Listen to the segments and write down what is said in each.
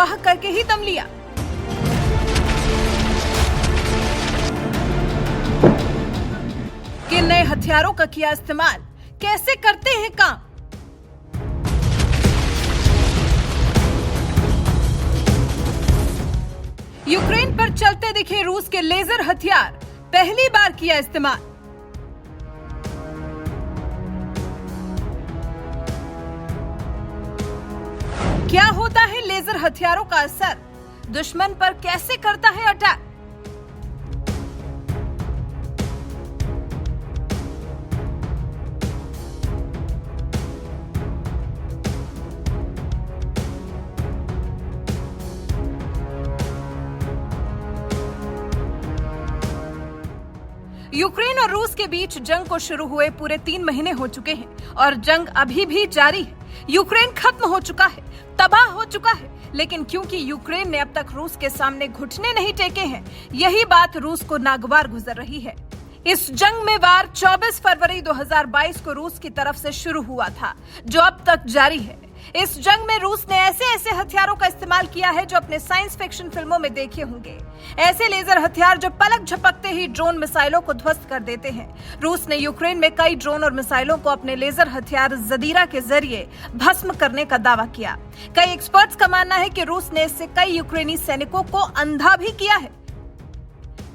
तबाह करके ही दम लिया। किन नए हथियारों का किया इस्तेमाल, कैसे करते हैं काम? यूक्रेन पर चलते दिखे रूस के लेजर हथियार, पहली बार किया इस्तेमाल। क्या होता है लेजर हथियारों का असर, दुश्मन पर कैसे करता है अटैक? यूक्रेन और रूस के बीच जंग को शुरू हुए पूरे 3 महीने हो चुके हैं और जंग अभी भी जारी है। यूक्रेन खत्म हो चुका है, तबाह हो चुका है, लेकिन क्योंकि यूक्रेन ने अब तक रूस के सामने घुटने नहीं टेके हैं, यही बात रूस को नागवार गुजर रही है। इस जंग में वार 24 फरवरी 2022 को रूस की तरफ से शुरू हुआ था, जो अब तक जारी है। इस जंग में रूस ने ऐसे हथियारों का इस्तेमाल किया है जो अपने साइंस फिक्शन फिल्मों में देखे होंगे। ऐसे लेजर हथियार जो पलक झपकते ही ड्रोन मिसाइलों को ध्वस्त कर देते हैं। रूस ने यूक्रेन में कई ड्रोन और मिसाइलों को अपने लेजर हथियार ज़दीरा के जरिए भस्म करने का दावा किया। कई एक्सपर्ट्स का मानना है कि रूस ने इससे कई यूक्रेनी सैनिकों को अंधा भी किया है।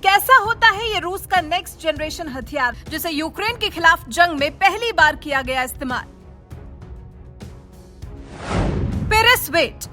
कैसा होता है ये रूस का नेक्स्ट जनरेशन हथियार, जिसे यूक्रेन के खिलाफ जंग में पहली बार किया गया इस्तेमाल? पेरिसवेट,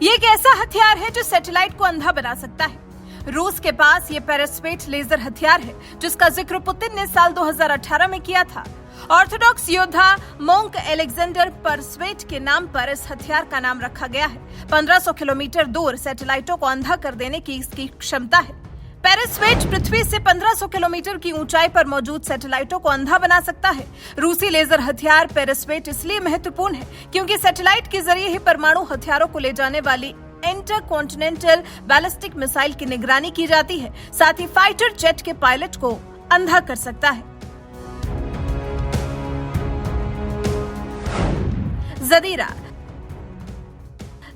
ये एक ऐसा हथियार है जो सैटेलाइट को अंधा बना सकता है। रूस के पास ये पेरिसवेट लेजर हथियार है, जिसका जिक्र पुतिन ने साल 2018 में किया था। ऑर्थोडॉक्स योद्धा मोंक एलेक्जेंडर पेरिसवेट के नाम पर इस हथियार का नाम रखा गया है। 1500 किलोमीटर दूर सैटेलाइटों को अंधा कर देने की इसकी क्षमता है। पेरिसवेट पृथ्वी से 1500 किलोमीटर की ऊंचाई पर मौजूद सैटेलाइटों को अंधा बना सकता है। रूसी लेजर हथियार पेरिसवेट इसलिए महत्वपूर्ण है क्योंकि सैटेलाइट के जरिए ही परमाणु हथियारों को ले जाने वाली इंटरकॉन्टिनेंटल बैलिस्टिक मिसाइल की निगरानी की जाती है। साथ ही फाइटर जेट के पायलट को अंधा कर सकता है।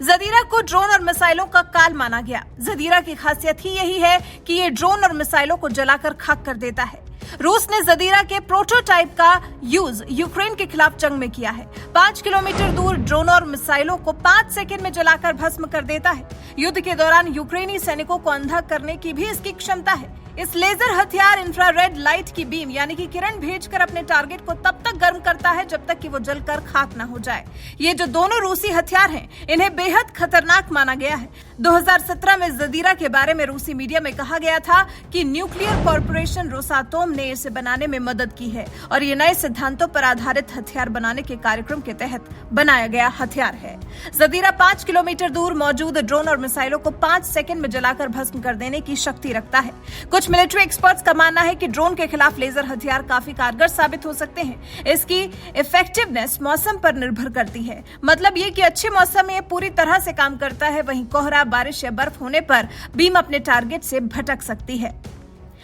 ज़दीरा को ड्रोन और मिसाइलों का काल माना गया। ज़दीरा की खासियत ही यही है कि ये ड्रोन और मिसाइलों को जलाकर खाक कर देता है। रूस ने ज़दीरा के प्रोटोटाइप का यूज यूक्रेन के खिलाफ जंग में किया है। 5 किलोमीटर दूर ड्रोन और मिसाइलों को 5 सेकंड में जलाकर भस्म कर देता है। युद्ध के दौरान यूक्रेनी सैनिकों को अंधा करने की भी इसकी क्षमता है। इस लेजर हथियार इंफ्रारेड लाइट की बीम यानी कि किरण भेजकर अपने टारगेट को तब तक गर्म करता है जब तक कि वो जलकर खाक ना हो जाए। ये जो दोनों रूसी हथियार हैं, इन्हें बेहद खतरनाक माना गया है। 2017 में ज़दीरा के बारे में रूसी मीडिया में कहा गया था कि न्यूक्लियर कॉर्पोरेशन रोसातोम ने इसे बनाने में मदद की है और ये नए सिद्धांतों पर आधारित हथियार बनाने के कार्यक्रम के तहत बनाया गया हथियार है। ज़दीरा 5 किलोमीटर दूर मौजूद ड्रोन और मिसाइलों को 5 सेकंड में जलाकर भस्म कर देने की शक्ति रखता है। कुछ मिलिट्री एक्सपर्ट्स का मानना है कि ड्रोन के खिलाफ लेजर हथियार काफी कारगर साबित हो सकते हैं। इसकी इफेक्टिवनेस मौसम पर निर्भर करती है। मतलब ये कि अच्छे मौसम में ये पूरी तरह से काम करता है, वहीं कोहरा, बारिश या बर्फ होने पर बीम अपने टारगेट से भटक सकती है।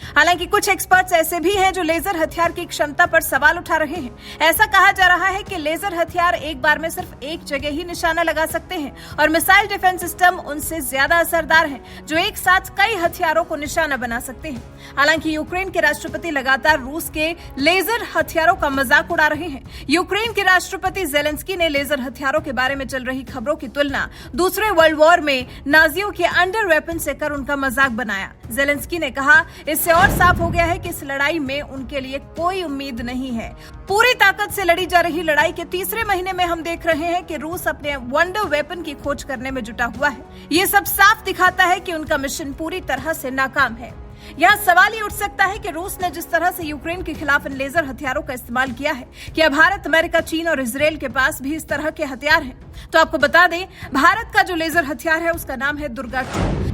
हालांकि कुछ एक्सपर्ट्स ऐसे भी हैं जो लेजर हथियार की क्षमता पर सवाल उठा रहे हैं। ऐसा कहा जा रहा है कि लेजर हथियार एक बार में सिर्फ एक जगह ही निशाना लगा सकते हैं और मिसाइल डिफेंस सिस्टम उनसे ज्यादा असरदार हैं, जो एक साथ कई हथियारों को निशाना बना सकते हैं। हालांकि यूक्रेन के राष्ट्रपति लगातार रूस के लेजर हथियारों का मजाक उड़ा रहे हैं। यूक्रेन के राष्ट्रपति जेलेंस्की ने लेजर हथियारों के बारे में चल रही खबरों की तुलना दूसरे वर्ल्ड वॉर में नाजियों के अंडर वेपन से कर उनका मजाक बनाया। जेलेंस्की ने कहा, इससे और साफ हो गया है कि इस लड़ाई में उनके लिए कोई उम्मीद नहीं है। पूरी ताकत से लड़ी जा रही लड़ाई के तीसरे महीने में हम देख रहे हैं कि रूस अपने वंडर वेपन की खोज करने में जुटा हुआ है। ये सब साफ दिखाता है कि उनका मिशन पूरी तरह से नाकाम है। यहाँ सवाल ये उठ सकता है कि रूस ने जिस तरह से यूक्रेन के खिलाफ इन लेजर हथियारों का इस्तेमाल किया है, क्या भारत, अमेरिका, चीन और इजराइल के पास भी इस तरह के हथियार हैं? तो आपको बता दें, भारत का जो लेजर हथियार है उसका नाम है दुर्गा 2।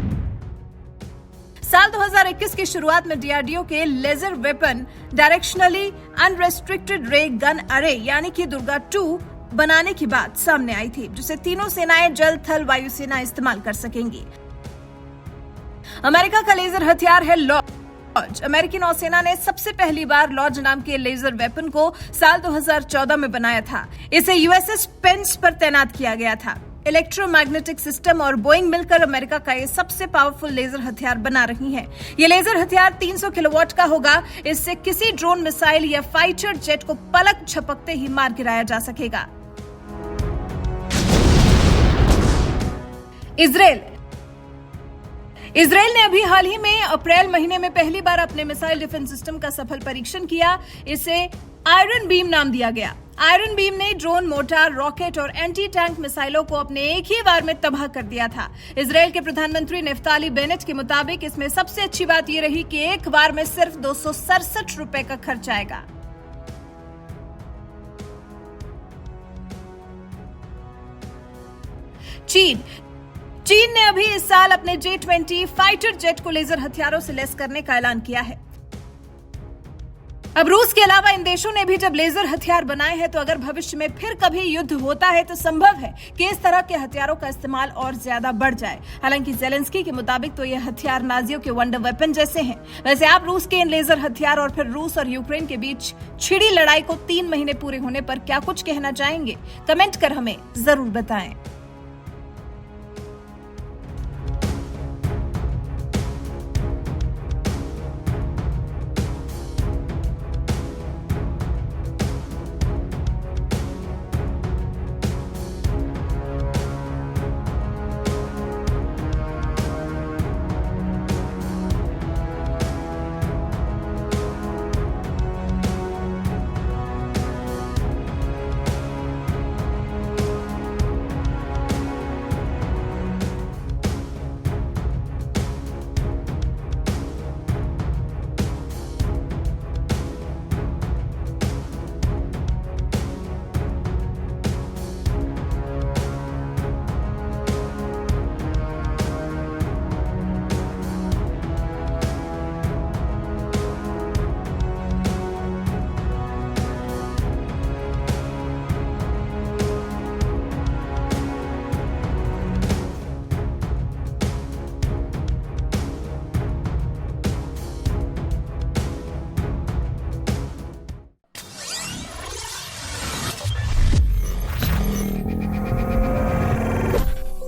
साल 2021 की शुरुआत में डीआरडीओ के लेजर वेपन डायरेक्शनली अनरेस्ट्रिक्टेड रे गन अरे यानी कि दुर्गा 2 बनाने की बात सामने आई थी, जिसे तीनों सेनाएं जल, थल, वायु सेना इस्तेमाल कर सकेंगी। अमेरिका का लेजर हथियार है लॉज। अमेरिकी नौसेना ने सबसे पहली बार लॉज नाम के लेजर वेपन को साल 2014 में बनाया था। इसे यूएसएस पेंस पर तैनात किया गया था। इलेक्ट्रोमैग्नेटिक सिस्टम और बोइंग मिलकर अमेरिका का ये सबसे पावरफुल लेजर हथियार बना रही हैं। ये लेजर हथियार 300 किलोवाट का होगा। इससे किसी ड्रोन, मिसाइल या फाइटर जेट को पलक झपकते ही मार गिराया जा सकेगा। इजराइल ने अभी हाल ही में अप्रैल महीने में पहली बार अपने मिसाइल डिफेंस सिस्टम का सफल परीक्षण किया। इसे आयरन बीम नाम दिया गया। आयरन बीम ने ड्रोन, मोर्टार, रॉकेट और एंटी टैंक मिसाइलों को अपने एक ही बार में तबाह कर दिया था। इजराइल के प्रधानमंत्री नेफ्ताली बेनेट के मुताबिक इसमें सबसे अच्छी बात यह रही कि एक बार में सिर्फ 267 रुपए का खर्च आएगा। चीन ने अभी इस साल अपने J-20 फाइटर जेट को लेजर हथियारों से लैस करने का ऐलान किया है। अब रूस के अलावा इन देशों ने भी जब लेजर हथियार बनाए हैं, तो अगर भविष्य में फिर कभी युद्ध होता है तो संभव है कि इस तरह के हथियारों का इस्तेमाल और ज्यादा बढ़ जाए। हालांकि ज़ेलेंस्की के मुताबिक तो ये हथियार नाजियों के वंडर वेपन जैसे हैं। वैसे आप रूस के इन लेजर हथियार और फिर रूस और यूक्रेन के बीच छिड़ी लड़ाई को 3 महीने पूरे होने पर क्या कुछ कहना चाहेंगे? कमेंट कर हमें जरूर बताएं।